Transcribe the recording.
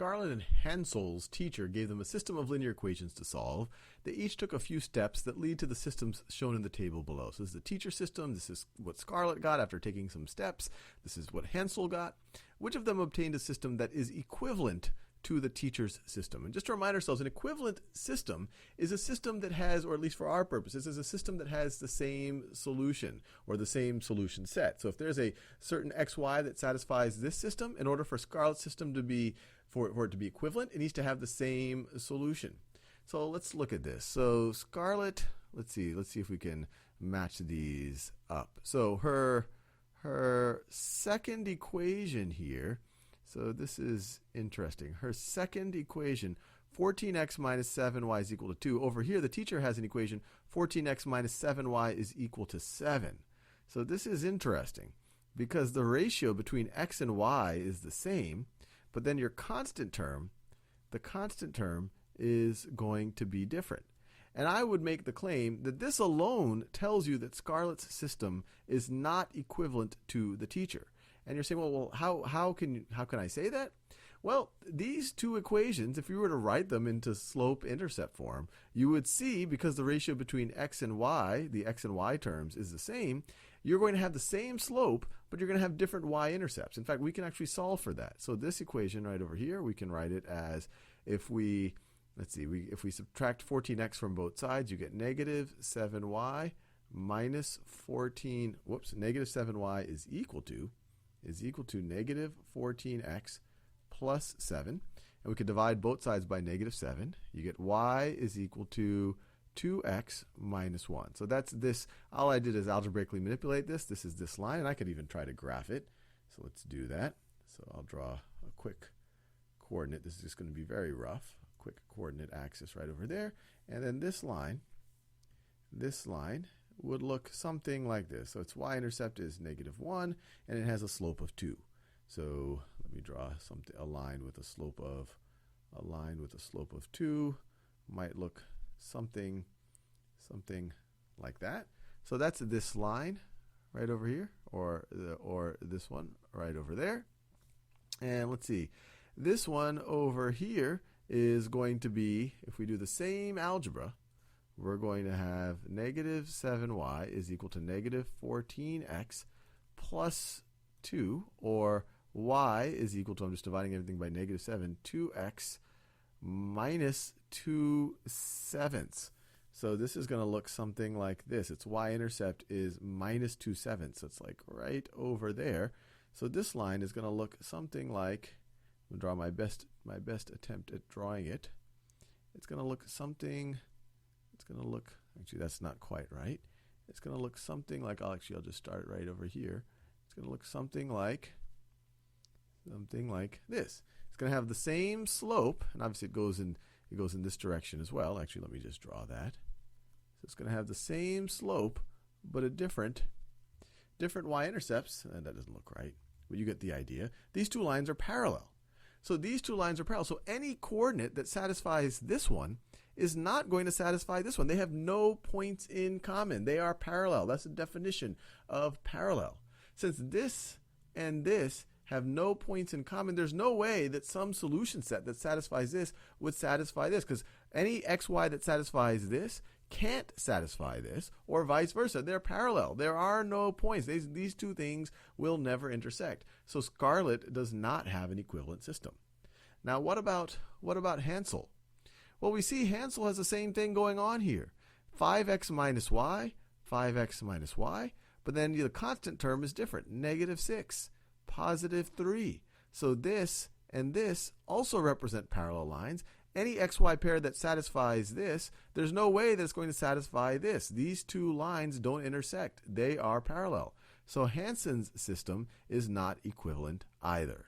Scarlett and Hansel's teacher gave them a system of linear equations to solve. They each took a few steps that lead to the systems shown in the table below. So this is the teacher system. This is what Scarlett got after taking some steps. This is what Hansel got. Which of them obtained a system that is equivalent to the teacher's system? And just to remind ourselves, an equivalent system is a system that has, or at least for our purposes, is a system that has the same solution or the same solution set. So if there's a certain xy that satisfies this system, in order for Scarlett's system to be, for it to be equivalent, it needs to have the same solution. So let's look at this. So Scarlett, let's see if we can match these up. So her second equation here, so this is interesting. Her second equation, 14x minus 7y is equal to 2. Over here, the teacher has an equation, 14x minus 7y is equal to 7. So this is interesting because the ratio between x and y is the same, but then your constant term, the constant term is going to be different. And I would make the claim that this alone tells you that Scarlett's system is not equivalent to the teacher. And you're saying, well, how can I say that? Well, these two equations, if you were to write them into slope-intercept form, you would see, because the ratio between x and y, the x and y terms, is the same, you're going to have the same slope, but you're going to have different y-intercepts. In fact, we can actually solve for that. So this equation right over here, we can write it as, if we subtract 14x from both sides, you get negative 7y minus 14, negative 7y is equal to negative 14x plus 7. And we could divide both sides by negative 7. You get y is equal to 2x minus 1. So that's this. All I did is algebraically manipulate this. This is this line, and I could even try to graph it. So let's do that. So I'll draw a quick coordinate. This is just going to be very rough. Quick coordinate axis right over there. And then this line would look something like this. So its y-intercept is negative 1, and it has a slope of 2. So let me draw a line with a slope of 2. Might look something like that. So that's this line right over here, or this one right over there. And let's see, this one over here is going to be, if we do the same algebra, we're going to have negative 7y is equal to negative 14x plus 2, or y is equal to, I'm just dividing everything by negative 7, 2x minus 2/7. So this is going to look something like this. Its y-intercept is minus 2/7. So it's like right over there. So this line is going to look something like, I'm going to draw my best attempt at drawing it. It's going to look something, actually that's not quite right. It's going to look something like, I'll just start right over here. It's going to look something like this. It's going to have the same slope, and obviously it goes in this direction as well. Actually, let me just draw that. So it's going to have the same slope, but a different y-intercepts, and that doesn't look right, but you get the idea. These two lines are parallel. So these two lines are parallel. So any coordinate that satisfies this one is not going to satisfy this one. They have no points in common. They are parallel. That's the definition of parallel. Since this and this have no points in common, there's no way that some solution set that satisfies this would satisfy this, because any xy that satisfies this can't satisfy this, or vice versa. They're parallel. There are no points. These two things will never intersect. So Scarlett does not have an equivalent system. Now what about Hansel? Well, we see Hansel has the same thing going on here. 5x minus y, 5x minus y, but then the constant term is different. Negative 6, positive 3. So this and this also represent parallel lines. Any xy pair that satisfies this, there's no way that it's going to satisfy this. These two lines don't intersect. They are parallel. So Hansen's system is not equivalent either.